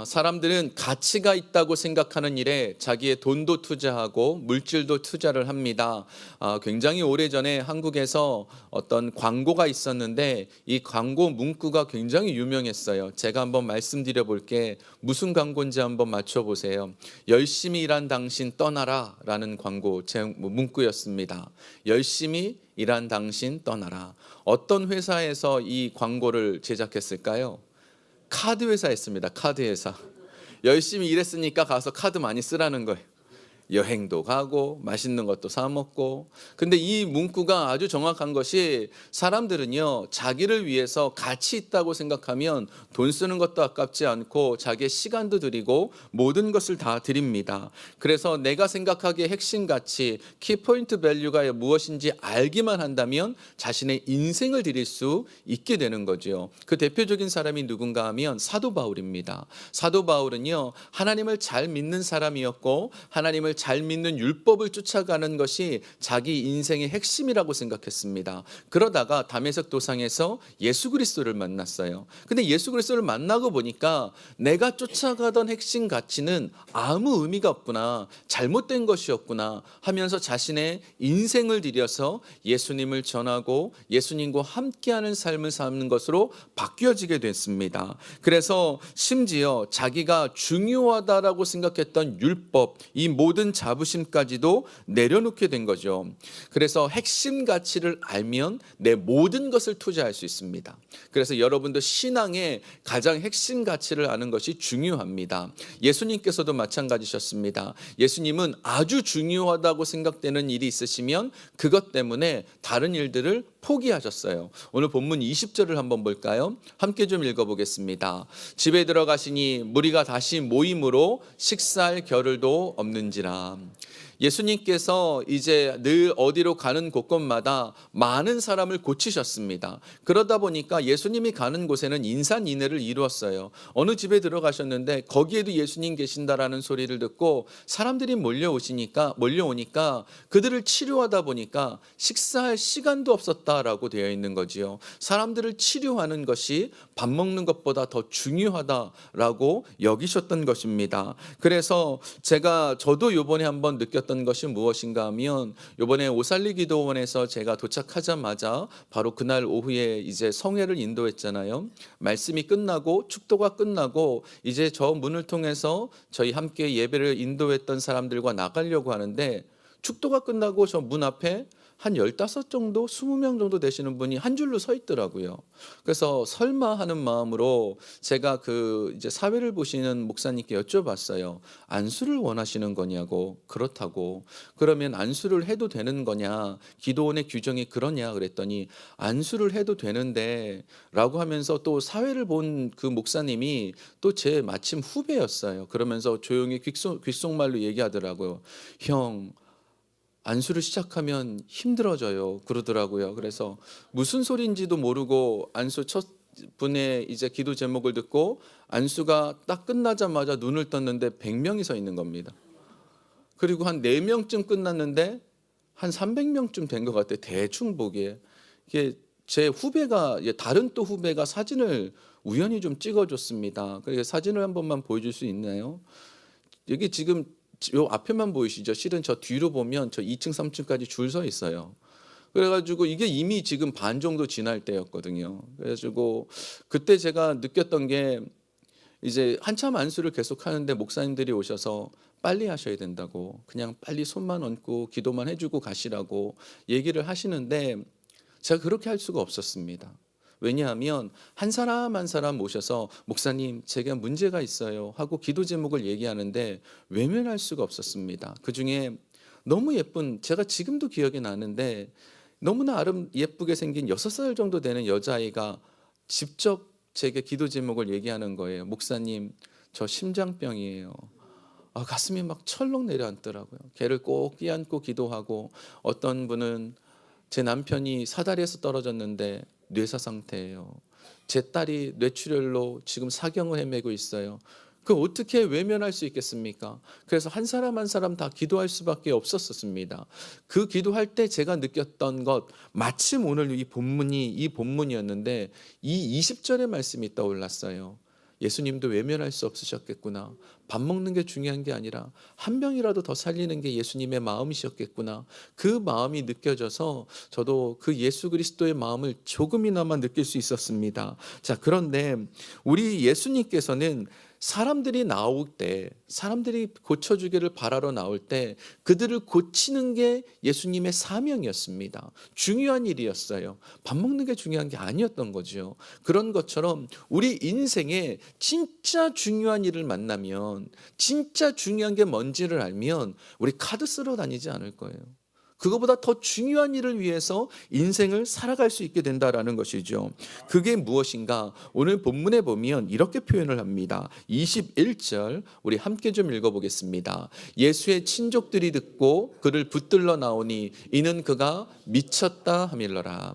사람들은 가치가 있다고 생각하는 일에 자기의 돈도 투자하고 물질도 투자를 합니다. 굉장히 오래전에 한국에서 어떤 광고가 있었는데 이 광고 문구가 굉장히 유명했어요. 제가 한번 말씀드려 볼게 무슨 광고인지 한번 맞춰보세요. 열심히 일한 당신 떠나라 라는 광고 문구였습니다. 열심히 일한 당신 떠나라. 어떤 회사에서 이 광고를 제작했을까요? 카드 회사였습니다. 카드 회사. 열심히 일했으니까 가서 카드 많이 쓰라는 거예요. 여행도 가고 맛있는 것도 사 먹고. 근데 이 문구가 아주 정확한 것이 사람들은요 자기를 위해서 가치 있다고 생각하면 돈 쓰는 것도 아깝지 않고 자기의 시간도 드리고 모든 것을 다 드립니다. 그래서 내가 생각하기에 핵심 가치 키포인트 밸류가 무엇인지 알기만 한다면 자신의 인생을 드릴 수 있게 되는 거죠. 그 대표적인 사람이 누군가 하면 사도 바울입니다. 사도 바울은요 하나님을 잘 믿는 사람이었고 하나님을 잘 믿는 율법을 쫓아가는 것이 자기 인생의 핵심이라고 생각했습니다. 그러다가 다메섹 도상에서 예수 그리스도를 만났어요. 근데 예수 그리스도를 만나고 보니까 내가 쫓아가던 핵심 가치는 아무 의미가 없구나, 잘못된 것이었구나 하면서 자신의 인생을 들여서 예수님을 전하고 예수님과 함께하는 삶을 사는 것으로 바뀌어지게 됐습니다. 그래서 심지어 자기가 중요하다라고 생각했던 율법, 이 모든 자부심까지도 내려놓게 된 거죠. 그래서 핵심 가치를 알면 내 모든 것을 투자할 수 있습니다. 그래서 여러분도 신앙의 가장 핵심 가치를 아는 것이 중요합니다. 예수님께서도 마찬가지셨습니다. 예수님은 아주 중요하다고 생각되는 일이 있으시면 그것 때문에 다른 일들을 포기하셨어요. 오늘 본문 20절을 한번 볼까요? 함께 좀 읽어보겠습니다. 집에 들어가시니 무리가 다시 모임으로 식사할 겨를도 없는지라. 예수님께서 이제 늘 어디로 가는 곳곳마다 많은 사람을 고치셨습니다. 그러다 보니까 예수님이 가는 곳에는 인산인해를 이루었어요. 어느 집에 들어가셨는데 거기에도 예수님 계신다라는 소리를 듣고 사람들이 몰려오니까 그들을 치료하다 보니까 식사할 시간도 없었다라고 되어 있는 거지요. 사람들을 치료하는 것이 밥 먹는 것보다 더 중요하다라고 여기셨던 것입니다. 그래서 저도 이번에 한번 느꼈던 것이 무엇인가 하면 이번에 오살리 기도원에서 제가 도착하자마자 바로 그날 오후에 이제 성회를 인도했잖아요. 말씀이 끝나고 축도가 끝나고 이제 저 문을 통해서 저희 함께 예배를 인도했던 사람들과 나가려고 하는데 축도가 끝나고 저 문 앞에 한 15 정도, 20명 정도 되시는 분이 한 줄로 서 있더라고요. 그래서 설마 하는 마음으로 제가 이제 사회를 보시는 목사님께 여쭤봤어요. 안수를 원하시는 거냐고. 그렇다고. 그러면 안수를 해도 되는 거냐? 기도원의 규정이 그러냐? 그랬더니 안수를 해도 되는데 라고 하면서 또 사회를 본 그 목사님이 또 제 마침 후배였어요. 그러면서 조용히 귓속말로 얘기하더라고요. 형, 안수를 시작하면 힘들어져요 그러더라고요. 그래서 무슨 소리인지도 모르고 안수 첫 분의 이제 기도 제목을 듣고 안수가 딱 끝나자마자 눈을 떴는데 100명이 서 있는 겁니다. 그리고 한 4명쯤 끝났는데 한 300명쯤 된 것 같아요. 대충 보기에. 이게 제 후배가 다른 또 후배가 사진을 우연히 좀 찍어줬습니다. 그래서 사진을 한 번만 보여줄 수 있나요? 여기 지금 요 앞에만 보이시죠? 실은 저 뒤로 보면 저 2층, 3층까지 줄 서 있어요. 그래가지고 이게 이미 지금 반 정도 지날 때였거든요. 그래가지고 그때 제가 느꼈던 게 이제 한참 안수를 계속 하는데 목사님들이 오셔서 빨리 하셔야 된다고 그냥 빨리 손만 얹고 기도만 해주고 가시라고 얘기를 하시는데 제가 그렇게 할 수가 없었습니다. 왜냐하면 한 사람 한 사람 모셔서 목사님 제가 문제가 있어요 하고 기도 제목을 얘기하는데 외면할 수가 없었습니다. 그중에 너무 예쁜 제가 지금도 기억이 나는데 너무나 예쁘게 생긴 6살 정도 되는 여자아이가 직접 제게 기도 제목을 얘기하는 거예요. 목사님 저 심장병이에요. 가슴이 막 철렁 내려앉더라고요. 걔를 꼭 끼안고 기도하고 어떤 분은 제 남편이 사다리에서 떨어졌는데 뇌사 상태예요. 제 딸이 뇌출혈로 지금 사경을 헤매고 있어요. 그 어떻게 외면할 수 있겠습니까? 그래서 한 사람 한 사람 다 기도할 수밖에 없었습니다. 그 기도할 때 제가 느꼈던 것 마침 오늘 이 본문이었는데 이 20절의 말씀이 떠올랐어요. 예수님도 외면할 수 없으셨겠구나. 밥 먹는 게 중요한 게 아니라 한 명이라도 더 살리는 게 예수님의 마음이셨겠구나. 그 마음이 느껴져서 저도 그 예수 그리스도의 마음을 조금이나마 느낄 수 있었습니다. 자, 그런데 우리 예수님께서는 사람들이 나올 때, 사람들이 고쳐주기를 바라러 나올 때 그들을 고치는 게 예수님의 사명이었습니다. 중요한 일이었어요. 밥 먹는 게 중요한 게 아니었던 거죠. 그런 것처럼 우리 인생에 진짜 중요한 일을 만나면, 진짜 중요한 게 뭔지를 알면 우리 카드 쓰러 다니지 않을 거예요. 그거보다 더 중요한 일을 위해서 인생을 살아갈 수 있게 된다라는 것이죠. 그게 무엇인가? 오늘 본문에 보면 이렇게 표현을 합니다. 21절 우리 함께 좀 읽어보겠습니다. 예수의 친족들이 듣고 그를 붙들러 나오니 이는 그가 미쳤다 하밀러라.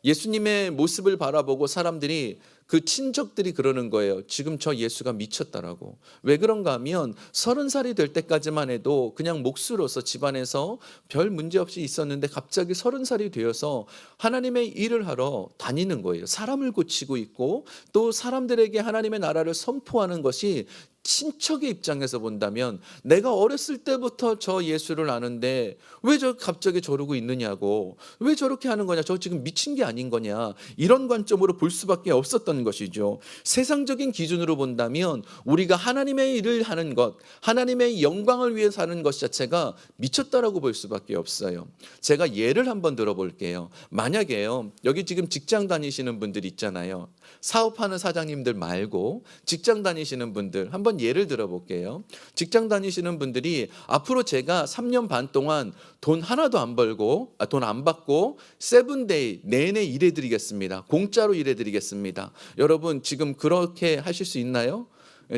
예수님의 모습을 바라보고 사람들이, 그 친척들이 그러는 거예요. 지금 저 예수가 미쳤다라고. 왜 그런가 하면 30살이 될 때까지만 해도 그냥 몫으로서 집안에서 별 문제 없이 있었는데 갑자기 30살이 되어서 하나님의 일을 하러 다니는 거예요. 사람을 고치고 있고 또 사람들에게 하나님의 나라를 선포하는 것이, 친척의 입장에서 본다면 내가 어렸을 때부터 저 예수를 아는데 왜 저 갑자기 저러고 있느냐고, 왜 저렇게 하는 거냐, 저 지금 미친 게 아닌 거냐, 이런 관점으로 볼 수밖에 없었던 것이죠. 세상적인 기준으로 본다면 우리가 하나님의 일을 하는 것, 하나님의 영광을 위해서 하는 것 자체가 미쳤다라고 볼 수밖에 없어요. 제가 예를 한번 들어볼게요. 만약에요, 여기 지금 직장 다니시는 분들 있잖아요. 사업하는 사장님들 말고 직장 다니시는 분들 한번 예를 들어볼게요. 직장 다니시는 분들이 앞으로 제가 3년 반 동안 돈 하나도 안 벌고, 돈 안 받고 세븐데이 내내 일해드리겠습니다. 공짜로 일해드리겠습니다. 여러분 지금 그렇게 하실 수 있나요?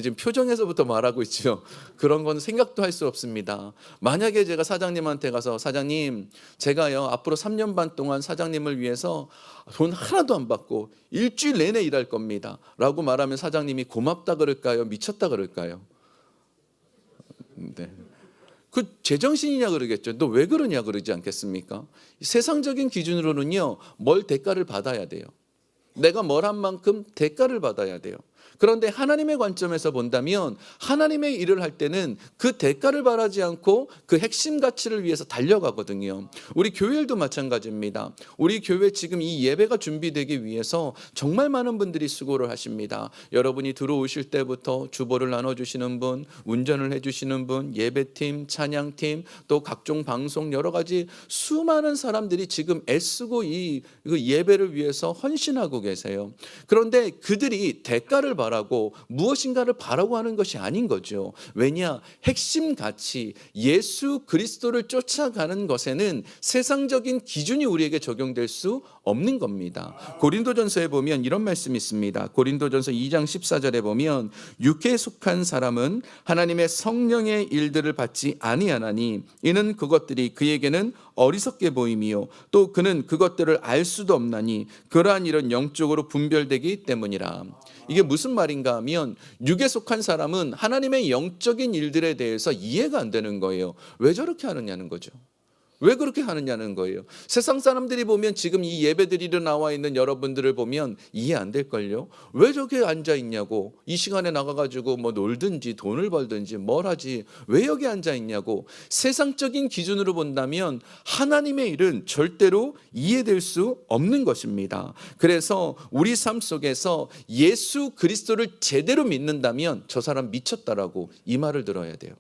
지금 표정에서부터 말하고 있죠. 그런 건 생각도 할 수 없습니다. 만약에 제가 사장님한테 가서 사장님, 제가요 앞으로 3년 반 동안 사장님을 위해서 돈 하나도 안 받고 일주일 내내 일할 겁니다 라고 말하면 사장님이 고맙다 그럴까요? 미쳤다 그럴까요? 네. 그 제정신이냐 그러겠죠. 너 왜 그러냐 그러지 않겠습니까? 세상적인 기준으로는요, 뭘 대가를 받아야 돼요. 내가 뭘 한 만큼 대가를 받아야 돼요. 그런데 하나님의 관점에서 본다면 하나님의 일을 할 때는 그 대가를 바라지 않고 그 핵심 가치를 위해서 달려가거든요. 우리 교회 일도 마찬가지입니다. 우리 교회 지금 이 예배가 준비되기 위해서 정말 많은 분들이 수고를 하십니다. 여러분이 들어오실 때부터 주보를 나눠주시는 분, 운전을 해주시는 분, 예배팀, 찬양팀, 또 각종 방송 여러 가지 수많은 사람들이 지금 애쓰고 이 예배를 위해서 헌신하고 계세요. 그런데 그들이 대가를 바라고 무엇인가를 바라고 하는 것이 아닌 거죠. 왜냐? 핵심 가치 예수 그리스도를 쫓아가는 것에는 세상적인 기준이 우리에게 적용될 수 없는 겁니다. 고린도전서에 보면 이런 말씀이 있습니다. 고린도전서 2장 14절에 보면 육에 속한 사람은 하나님의 성령의 일들을 받지 아니하나니 이는 그것들이 그에게는 어리석게 보임이요 또 그는 그것들을 알 수도 없나니 그러한 일은 영적으로 분별되기 때문이라. 이게 무슨 말인가 하면 육에 속한 사람은 하나님의 영적인 일들에 대해서 이해가 안 되는 거예요. 왜 저렇게 하느냐는 거죠. 왜 그렇게 하느냐는 거예요. 세상 사람들이 보면 지금 이 예배드리러 나와 있는 여러분들을 보면 이해 안 될걸요. 왜 저기 앉아 있냐고, 이 시간에 나가가지고 뭐 놀든지 돈을 벌든지 뭘 하지 왜 여기 앉아 있냐고. 세상적인 기준으로 본다면 하나님의 일은 절대로 이해될 수 없는 것입니다. 그래서 우리 삶 속에서 예수 그리스도를 제대로 믿는다면 저 사람 미쳤다라고 이 말을 들어야 돼요.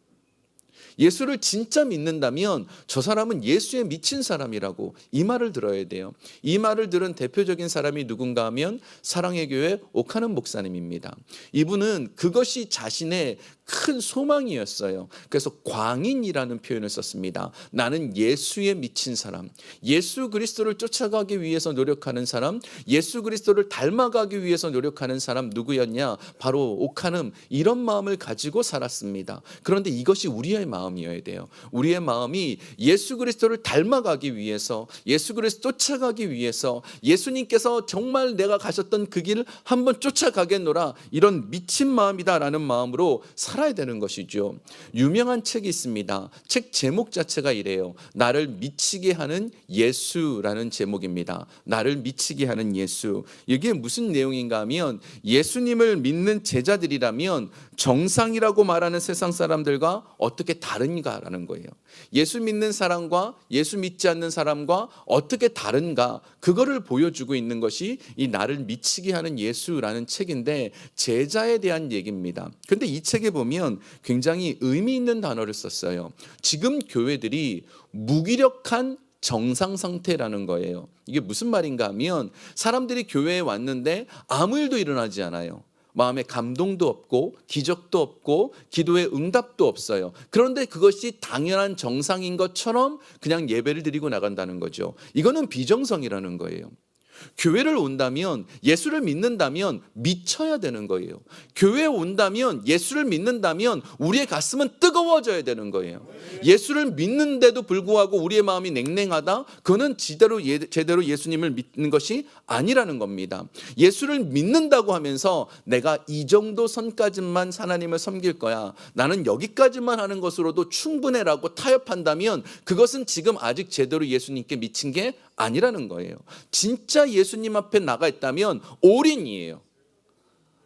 예수를 진짜 믿는다면 저 사람은 예수에 미친 사람이라고 이 말을 들어야 돼요. 이 말을 들은 대표적인 사람이 누군가 하면 사랑의 교회 옥하는 목사님입니다. 이분은 그것이 자신의 큰 소망이었어요. 그래서 광인이라는 표현을 썼습니다. 나는 예수에 미친 사람, 예수 그리스도를 쫓아가기 위해서 노력하는 사람, 예수 그리스도를 닮아가기 위해서 노력하는 사람 누구였냐? 바로 옥하는, 이런 마음을 가지고 살았습니다. 그런데 이것이 우리의 마음이어야 돼요. 우리의 마음이 예수 그리스도를 닮아가기 위해서, 예수 그리스도 쫓아가기 위해서, 예수님께서 정말 내가 가셨던 그 길을 한번 쫓아가겠노라, 이런 미친 마음이다라는 마음으로 살아야 되는 것이죠. 유명한 책이 있습니다. 책 제목 자체가 이래요. 나를 미치게 하는 예수라는 제목입니다. 나를 미치게 하는 예수. 이게 무슨 내용인가 하면 예수님을 믿는 제자들이라면 정상이라고 말하는 세상 사람들과 어떻게 다른가라는 거예요. 예수 믿는 사람과 예수 믿지 않는 사람과 어떻게 다른가, 그거를 보여주고 있는 것이 이 나를 미치게 하는 예수라는 책인데, 제자에 대한 얘기입니다. 근데 이 책에 보면 굉장히 의미 있는 단어를 썼어요. 지금 교회들이 무기력한 정상 상태라는 거예요. 이게 무슨 말인가 하면 사람들이 교회에 왔는데 아무 일도 일어나지 않아요. 마음에 감동도 없고 기적도 없고 기도의 응답도 없어요. 그런데 그것이 당연한 정상인 것처럼 그냥 예배를 드리고 나간다는 거죠. 이거는 비정성이라는 거예요. 교회를 온다면, 예수를 믿는다면 미쳐야 되는 거예요. 교회에 온다면, 예수를 믿는다면 우리의 가슴은 뜨거워져야 되는 거예요. 예수를 믿는데도 불구하고 우리의 마음이 냉랭하다? 그거는 제대로 예수님을 믿는 것이 아니라는 겁니다. 예수를 믿는다고 하면서 내가 이 정도 선까지만 하나님을 섬길 거야, 나는 여기까지만 하는 것으로도 충분해라고 타협한다면 그것은 지금 아직 제대로 예수님께 미친 게 아니라는 거예요. 진짜 예수님 앞에 나가 있다면 올인이에요.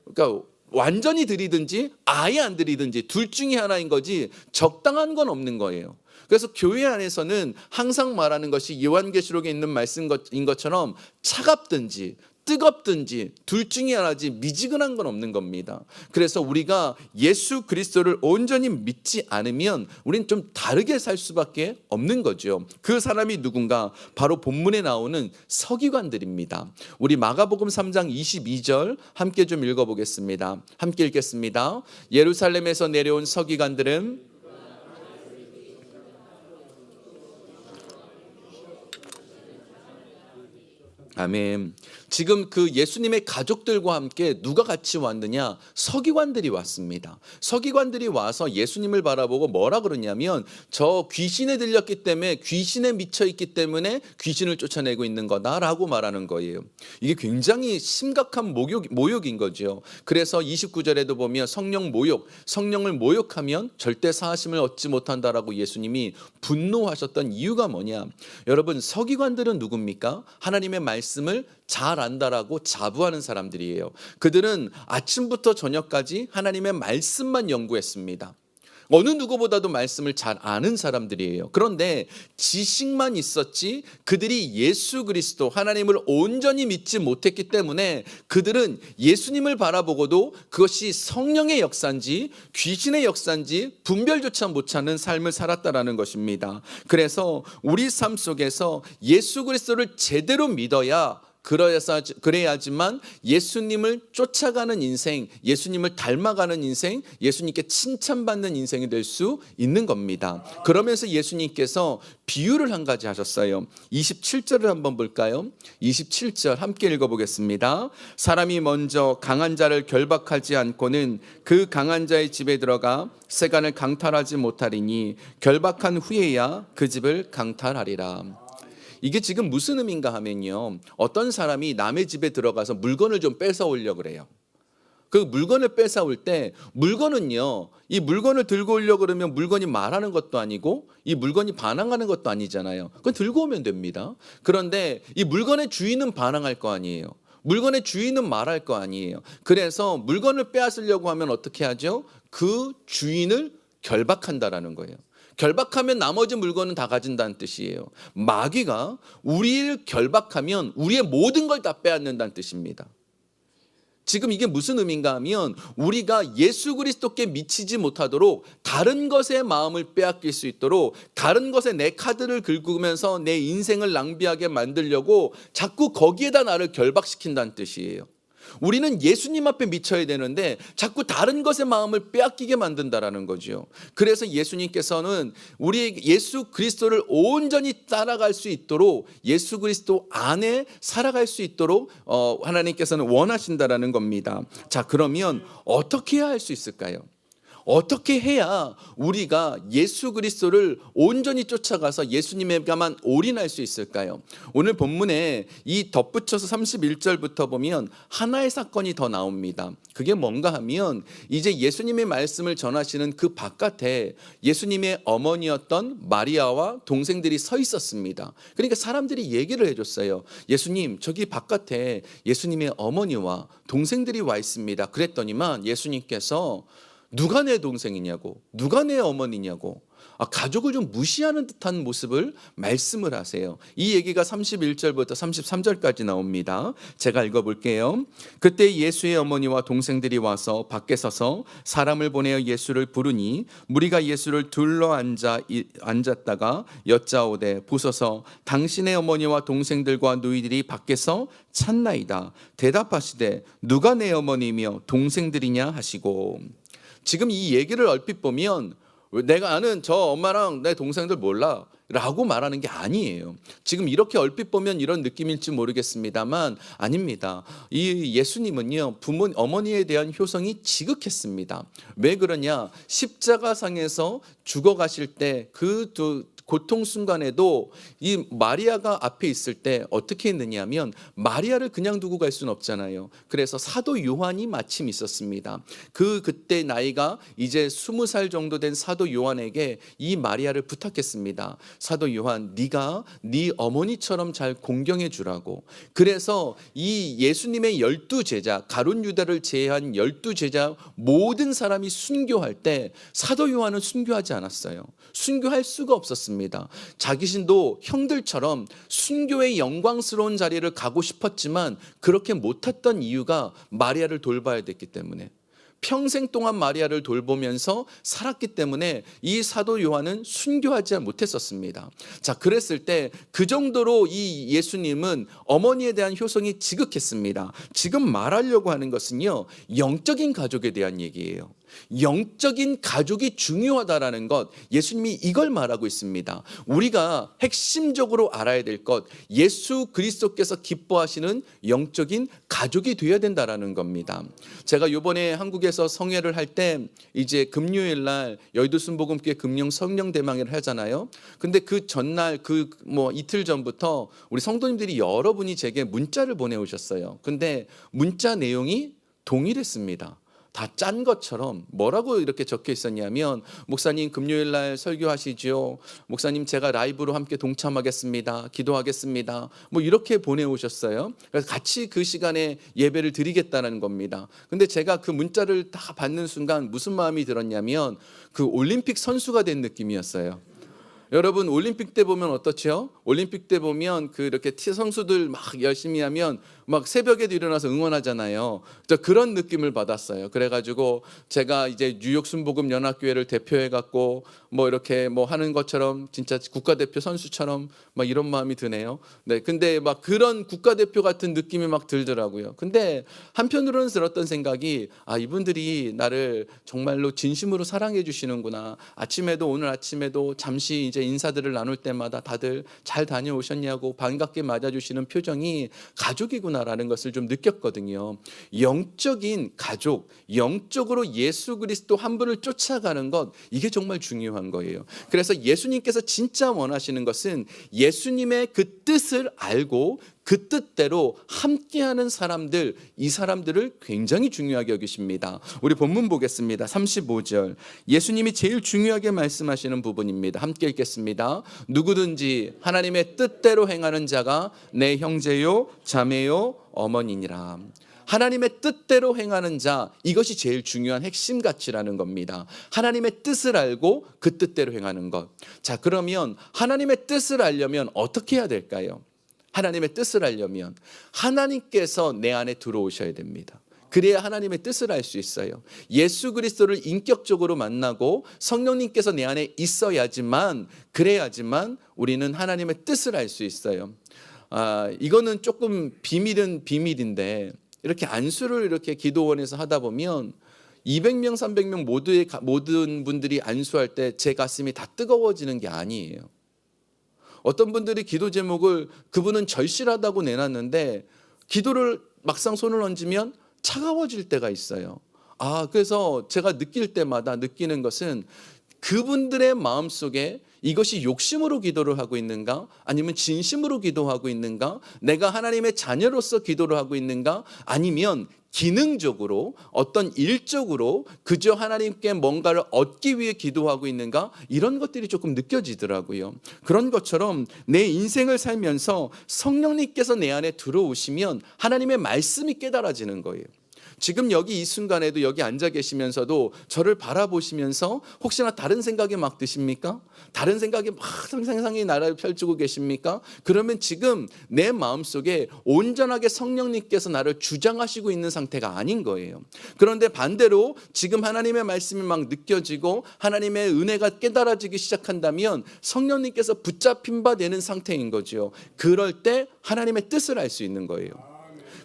그러니까 완전히 드리든지 아예 안 드리든지 둘 중에 하나인 거지 적당한 건 없는 거예요. 그래서 교회 안에서는 항상 말하는 것이 요한계시록에 있는 말씀인 것처럼 차갑든지 뜨겁든지 둘 중에 하나지 미지근한 건 없는 겁니다. 그래서 우리가 예수 그리스도를 온전히 믿지 않으면 우리는 좀 다르게 살 수밖에 없는 거죠. 그 사람이 누군가? 바로 본문에 나오는 서기관들입니다. 우리 마가복음 3장 22절 함께 좀 읽어보겠습니다. 함께 읽겠습니다. 예루살렘에서 내려온 서기관들은 아멘. 지금 그 예수님의 가족들과 함께 누가 같이 왔느냐? 서기관들이 왔습니다. 서기관들이 와서 예수님을 바라보고 뭐라 그러냐면, 저 귀신에 들렸기 때문에, 귀신에 미쳐 있기 때문에 귀신을 쫓아내고 있는 거다라고 말하는 거예요. 이게 굉장히 심각한 모욕인 거죠. 그래서 29절에도 보면 성령을 모욕하면 절대 사하심을 얻지 못한다라고 예수님이 분노하셨던 이유가 뭐냐? 여러분, 서기관들은 누굽니까? 하나님의 말씀을 잘 안다라고 자부하는 사람들이에요. 그들은 아침부터 저녁까지 하나님의 말씀만 연구했습니다. 어느 누구보다도 말씀을 잘 아는 사람들이에요. 그런데 지식만 있었지 그들이 예수 그리스도 하나님을 온전히 믿지 못했기 때문에 그들은 예수님을 바라보고도 그것이 성령의 역사인지 귀신의 역사인지 분별조차 못하는 삶을 살았다라는 것입니다. 그래서 우리 삶 속에서 예수 그리스도를 제대로 믿어야, 그래야지만 예수님을 쫓아가는 인생, 예수님을 닮아가는 인생, 예수님께 칭찬받는 인생이 될 수 있는 겁니다. 그러면서 예수님께서 비유를 한 가지 하셨어요. 27절을 한번 볼까요? 27절 함께 읽어보겠습니다. 사람이 먼저 강한 자를 결박하지 않고는 그 강한 자의 집에 들어가 세간을 강탈하지 못하리니 결박한 후에야 그 집을 강탈하리라. 이게 지금 무슨 의미인가 하면요, 어떤 사람이 남의 집에 들어가서 물건을 좀 뺏어오려고 그래요. 그 물건을 뺏어올 때 물건은요, 이 물건을 들고 오려고 그러면 물건이 말하는 것도 아니고 이 물건이 반항하는 것도 아니잖아요. 그건 들고 오면 됩니다. 그런데 이 물건의 주인은 반항할 거 아니에요. 물건의 주인은 말할 거 아니에요. 그래서 물건을 빼앗으려고 하면 어떻게 하죠? 그 주인을 결박한다라는 거예요. 결박하면 나머지 물건은 다 가진다는 뜻이에요. 마귀가 우리를 결박하면 우리의 모든 걸 다 빼앗는다는 뜻입니다. 지금 이게 무슨 의미인가 하면 우리가 예수 그리스도께 미치지 못하도록 다른 것에 마음을 빼앗길 수 있도록 다른 것에 내 카드를 긁으면서 내 인생을 낭비하게 만들려고 자꾸 거기에다 나를 결박시킨다는 뜻이에요. 우리는 예수님 앞에 미쳐야 되는데 자꾸 다른 것에 마음을 빼앗기게 만든다라는 거죠. 그래서 예수님께서는 우리 예수 그리스도를 온전히 따라갈 수 있도록, 예수 그리스도 안에 살아갈 수 있도록 하나님께서는 원하신다라는 겁니다. 자, 그러면 어떻게 해야 할 수 있을까요? 어떻게 해야 우리가 예수 그리스도를 온전히 쫓아가서 예수님에게만 올인할 수 있을까요? 오늘 본문에 이 덧붙여서 31절부터 보면 하나의 사건이 더 나옵니다. 그게 뭔가 하면 이제 예수님의 말씀을 전하시는 그 바깥에 예수님의 어머니였던 마리아와 동생들이 서 있었습니다. 그러니까 사람들이 얘기를 해줬어요. 예수님, 저기 바깥에 예수님의 어머니와 동생들이 와 있습니다. 그랬더니만 예수님께서 누가 내 동생이냐고, 누가 내 어머니냐고, 가족을 좀 무시하는 듯한 모습을 말씀을 하세요. 이 얘기가 31절부터 33절까지 나옵니다. 제가 읽어볼게요. 그때 예수의 어머니와 동생들이 와서 밖에 서서 사람을 보내어 예수를 부르니 무리가 예수를 둘러 앉았다가 여짜오되 보소서 당신의 어머니와 동생들과 누이들이 밖에서 찾나이다. 대답하시되 누가 내 어머니며 동생들이냐 하시고. 지금 이 얘기를 얼핏 보면 내가 아는 저 엄마랑 내 동생들 몰라 라고 말하는 게 아니에요. 지금 이렇게 얼핏 보면 이런 느낌일지 모르겠습니다만 아닙니다. 이 예수님은요, 어머니에 대한 효성이 지극했습니다. 왜 그러냐? 십자가상에서 죽어가실 때 그 고통 순간에도 이 마리아가 앞에 있을 때 어떻게 했느냐면 마리아를 그냥 두고 갈 수는 없잖아요. 그래서 사도 요한이 마침 있었습니다. 그때 나이가 이제 20살 정도 된 사도 요한에게 이 마리아를 부탁했습니다. 사도 요한, 네가 네 어머니처럼 잘 공경해 주라고. 그래서 이 예수님의 12제자, 가룟 유다를 제외한 12제자 모든 사람이 순교할 때 사도 요한은 순교하지 않았어요. 순교할 수가 없었습니다. 자기신도 형들처럼 순교의 영광스러운 자리를 가고 싶었지만 그렇게 못했던 이유가 마리아를 돌봐야 됐기 때문에, 평생 동안 마리아를 돌보면서 살았기 때문에 이 사도 요한은 순교하지 못했었습니다. 자, 그랬을 때 그 정도로 이 예수님은 어머니에 대한 효성이 지극했습니다. 지금 말하려고 하는 것은요, 영적인 가족에 대한 얘기예요. 영적인 가족이 중요하다라는 것, 예수님이 이걸 말하고 있습니다. 우리가 핵심적으로 알아야 될 것, 예수 그리스도께서 기뻐하시는 영적인 가족이 되어야 된다라는 겁니다. 제가 이번에 한국에서 성회를 할 때 이제 금요일 날 여의도 순복음교회 금령 성령 대망회를 하잖아요. 근데 그 전날 이틀 전부터 우리 성도님들이 여러분이 제게 문자를 보내오셨어요. 근데 문자 내용이 동일했습니다. 다 짠 것처럼. 뭐라고 이렇게 적혀 있었냐면, 목사님 금요일 날 설교하시죠. 목사님 제가 라이브로 함께 동참하겠습니다. 기도하겠습니다. 이렇게 보내오셨어요. 그래서 같이 그 시간에 예배를 드리겠다는 겁니다. 근데 제가 그 문자를 다 받는 순간 무슨 마음이 들었냐면 그 올림픽 선수가 된 느낌이었어요. 여러분 올림픽 때 보면 어떻죠? 올림픽 때 보면 그렇게 선수들 막 열심히 하면 막 새벽에도 일어나서 응원하잖아요. 그런 느낌을 받았어요. 그래가지고 제가 이제 뉴욕 순복음 연합교회를 대표해갖고 이렇게 하는 것처럼 진짜 국가대표 선수처럼 막 이런 마음이 드네요. 네, 근데 막 그런 국가대표 같은 느낌이 막 들더라고요. 근데 한편으로는 들었던 생각이, 이분들이 나를 정말로 진심으로 사랑해 주시는구나. 오늘 아침에도 잠시 이제 인사들을 나눌 때마다 다들 잘 다녀오셨냐고 반갑게 맞아주시는 표정이 가족이구나라는 것을 좀 느꼈거든요. 영적인 가족, 영적으로 예수 그리스도 한 분을 쫓아가는 것, 이게 정말 중요한 거예요. 그래서 예수님께서 진짜 원하시는 것은 예수님의 그 뜻을 알고 그 뜻대로 함께하는 사람들, 이 사람들을 굉장히 중요하게 여기십니다. 우리 본문 보겠습니다. 35절, 예수님이 제일 중요하게 말씀하시는 부분입니다. 함께 읽겠습니다. 누구든지 하나님의 뜻대로 행하는 자가 내 형제요 자매요 어머니니라. 하나님의 뜻대로 행하는 자, 이것이 제일 중요한 핵심 가치라는 겁니다. 하나님의 뜻을 알고 그 뜻대로 행하는 것. 자, 그러면 하나님의 뜻을 알려면 어떻게 해야 될까요? 하나님의 뜻을 알려면 하나님께서 내 안에 들어오셔야 됩니다. 그래야 하나님의 뜻을 알 수 있어요. 예수 그리스도를 인격적으로 만나고 성령님께서 내 안에 있어야지만, 그래야지만 우리는 하나님의 뜻을 알 수 있어요. 이거는 조금 비밀은 비밀인데, 이렇게 안수를 이렇게 기도원에서 하다 보면 200명, 300명 모든 분들이 안수할 때 제 가슴이 다 뜨거워지는 게 아니에요. 어떤 분들이 기도 제목을 그분은 절실하다고 내놨는데 기도를 막상 손을 얹으면 차가워질 때가 있어요. 그래서 제가 느낄 때마다 느끼는 것은 그분들의 마음속에 이것이 욕심으로 기도를 하고 있는가? 아니면 진심으로 기도하고 있는가? 내가 하나님의 자녀로서 기도를 하고 있는가? 아니면 기능적으로 어떤 일적으로 그저 하나님께 뭔가를 얻기 위해 기도하고 있는가? 이런 것들이 조금 느껴지더라고요. 그런 것처럼 내 인생을 살면서 성령님께서 내 안에 들어오시면 하나님의 말씀이 깨달아지는 거예요. 지금 여기 이 순간에도 여기 앉아 계시면서도 저를 바라보시면서 혹시나 다른 생각이 막 드십니까? 다른 생각이 막 상상이 나를 펼치고 계십니까? 그러면 지금 내 마음속에 온전하게 성령님께서 나를 주장하시고 있는 상태가 아닌 거예요. 그런데 반대로 지금 하나님의 말씀이 막 느껴지고 하나님의 은혜가 깨달아지기 시작한다면 성령님께서 붙잡힌 바 되는 상태인 거죠. 그럴 때 하나님의 뜻을 알 수 있는 거예요.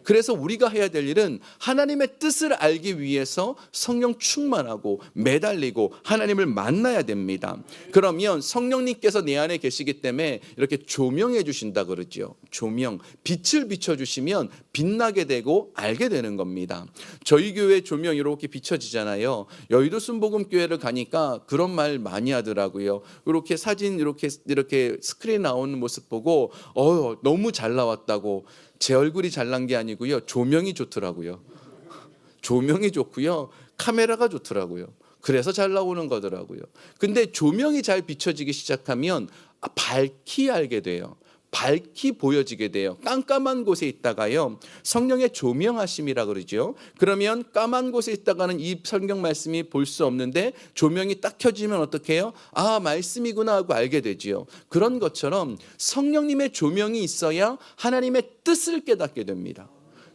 그래서 우리가 해야 될 일은 하나님의 뜻을 알기 위해서 성령 충만하고 매달리고 하나님을 만나야 됩니다. 그러면 성령님께서 내 안에 계시기 때문에 이렇게 조명해 주신다 그러죠. 조명, 빛을 비춰주시면 빛나게 되고 알게 되는 겁니다. 저희 교회 조명이 이렇게 비춰지잖아요. 여의도 순복음교회를 가니까 그런 말 많이 하더라고요. 이렇게 사진 이렇게 스크린 나오는 모습 보고 너무 잘 나왔다고. 제 얼굴이 잘난 게 아니고요. 조명이 좋더라고요. 조명이 좋고요. 카메라가 좋더라고요. 그래서 잘 나오는 거더라고요. 근데 조명이 잘 비춰지기 시작하면 밝히 알게 돼요. 밝히 보여지게 돼요. 깜깜한 곳에 있다가요. 성령의 조명하심이라 그러죠. 그러면 까만 곳에 있다가는 이 성경 말씀이 볼 수 없는데 조명이 딱 켜지면 어떻게 해요? 말씀이구나 하고 알게 되지요. 그런 것처럼 성령님의 조명이 있어야 하나님의 뜻을 깨닫게 됩니다.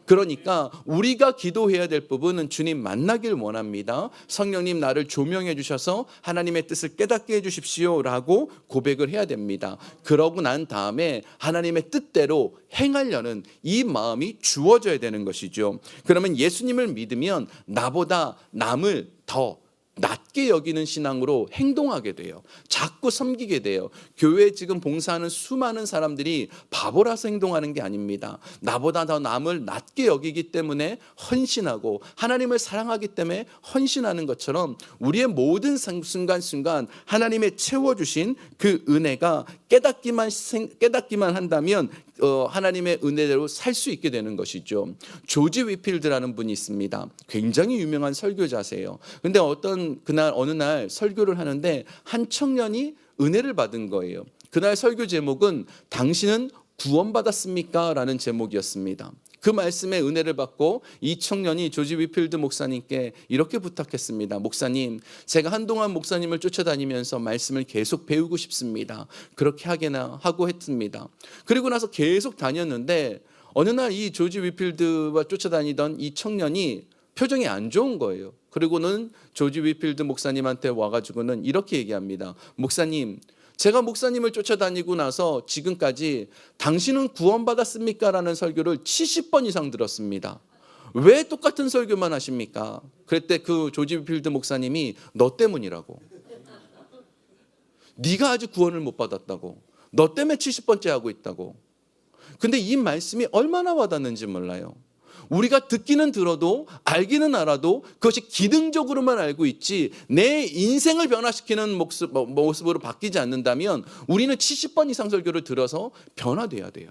그러니까 우리가 기도해야 될 부분은 주님 만나길 원합니다. 성령님 나를 조명해 주셔서 하나님의 뜻을 깨닫게 해 주십시오 라고 고백을 해야 됩니다. 그러고 난 다음에 하나님의 뜻대로 행하려는 이 마음이 주어져야 되는 것이죠. 그러면 예수님을 믿으면 나보다 남을 더 낮게 여기는 신앙으로 행동하게 돼요. 자꾸 섬기게 돼요. 교회에 지금 봉사하는 수많은 사람들이 바보라서 행동하는 게 아닙니다. 나보다 더 남을 낮게 여기기 때문에 헌신하고 하나님을 사랑하기 때문에 헌신하는 것처럼 우리의 모든 순간순간 하나님의 채워주신 그 은혜가 깨닫기만 한다면 하나님의 은혜대로 살 수 있게 되는 것이죠. 조지 위필드라는 분이 있습니다. 굉장히 유명한 설교자세요. 근데 어느 날 설교를 하는데 한 청년이 은혜를 받은 거예요. 그날 설교 제목은 당신은 구원받았습니까? 라는 제목이었습니다. 그 말씀에 은혜를 받고 이 청년이 조지 위필드 목사님께 이렇게 부탁했습니다. 목사님, 제가 한동안 목사님을 쫓아다니면서 말씀을 계속 배우고 싶습니다. 그렇게 하고 했습니다. 그리고 나서 계속 다녔는데 어느 날 이 조지 위필드와 쫓아다니던 이 청년이 표정이 안 좋은 거예요. 그리고는 조지 위필드 목사님한테 와가지고는 이렇게 얘기합니다. 목사님, 제가 목사님을 쫓아다니고 나서 지금까지 당신은 구원받았습니까? 라는 설교를 70번 이상 들었습니다. 왜 똑같은 설교만 하십니까? 그랬대 그 조지 위필드 목사님이 너 때문이라고. 네가 아직 구원을 못 받았다고. 너 때문에 70번째 하고 있다고. 근데 이 말씀이 얼마나 와닿는지 몰라요. 우리가 듣기는 들어도 알기는 알아도 그것이 기능적으로만 알고 있지 내 인생을 변화시키는 모습으로 바뀌지 않는다면 우리는 70번 이상 설교를 들어서 변화돼야 돼요.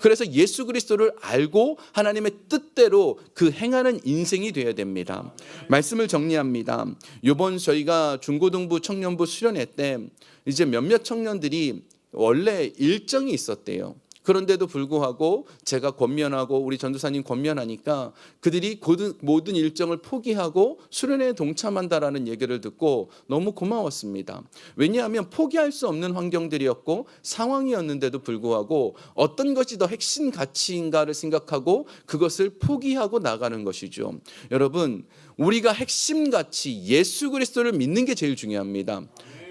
그래서 예수 그리스도를 알고 하나님의 뜻대로 그 행하는 인생이 되어야 됩니다. 말씀을 정리합니다. 이번 저희가 중고등부 청년부 수련회 때 이제 몇몇 청년들이 원래 일정이 있었대요. 그런데도 불구하고 제가 권면하고 우리 전도사님 권면하니까 그들이 모든 일정을 포기하고 수련회에 동참한다라는 얘기를 듣고 너무 고마웠습니다. 왜냐하면 포기할 수 없는 환경들이었고 상황이었는데도 불구하고 어떤 것이 더 핵심 가치인가를 생각하고 그것을 포기하고 나가는 것이죠. 여러분, 우리가 핵심 가치 예수 그리스도를 믿는 게 제일 중요합니다.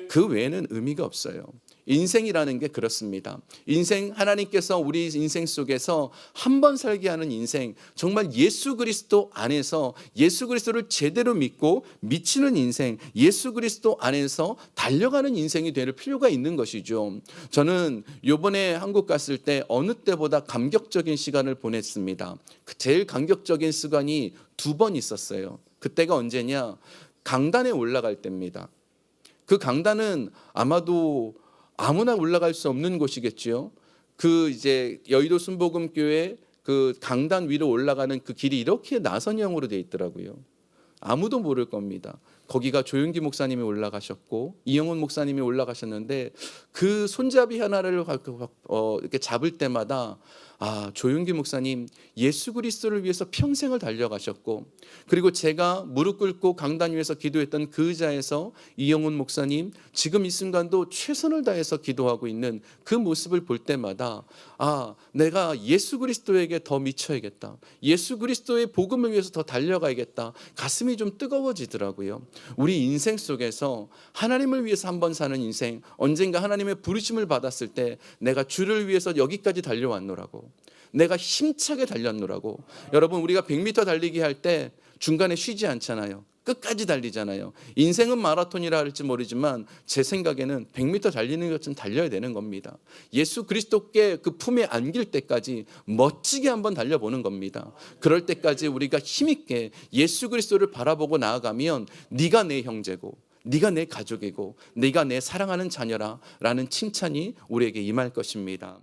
그 외에는 의미가 없어요. 인생이라는 게 그렇습니다. 인생, 하나님께서 우리 인생 속에서 한 번 살게 하는 인생, 정말 예수 그리스도 안에서 예수 그리스도를 제대로 믿고 미치는 인생, 예수 그리스도 안에서 달려가는 인생이 될 필요가 있는 것이죠. 저는 이번에 한국 갔을 때 어느 때보다 감격적인 시간을 보냈습니다. 제일 감격적인 시간이 2번 있었어요. 그때가 언제냐? 강단에 올라갈 때입니다. 그 강단은 아마도 아무나 올라갈 수 없는 곳이겠지요. 그 이제 여의도 순복음교회 그 강단 위로 올라가는 그 길이 이렇게 나선형으로 돼 있더라고요. 아무도 모를 겁니다. 거기가 조윤기 목사님이 올라가셨고 이영훈 목사님이 올라가셨는데 그 손잡이 하나를 이렇게 잡을 때마다 조윤기 목사님 예수 그리스도를 위해서 평생을 달려가셨고, 그리고 제가 무릎 꿇고 강단 위에서 기도했던 그 의자에서 이영훈 목사님 지금 이 순간도 최선을 다해서 기도하고 있는 그 모습을 볼 때마다 내가 예수 그리스도에게 더 미쳐야겠다, 예수 그리스도의 복음을 위해서 더 달려가야겠다, 가슴이 좀 뜨거워지더라고요. 우리 인생 속에서 하나님을 위해서 한번 사는 인생, 언젠가 하나님의 부르심을 받았을 때 내가 주를 위해서 여기까지 달려왔노라고, 내가 힘차게 달렸노라고. 여러분, 우리가 100m 달리기 할 때 중간에 쉬지 않잖아요. 끝까지 달리잖아요. 인생은 마라톤이라 할지 모르지만 제 생각에는 100m 달리는 것은 달려야 되는 겁니다. 예수 그리스도께 그 품에 안길 때까지 멋지게 한번 달려보는 겁니다. 그럴 때까지 우리가 힘있게 예수 그리스도를 바라보고 나아가면 네가 내 형제고, 네가 내 가족이고, 네가 내 사랑하는 자녀라 라는 칭찬이 우리에게 임할 것입니다.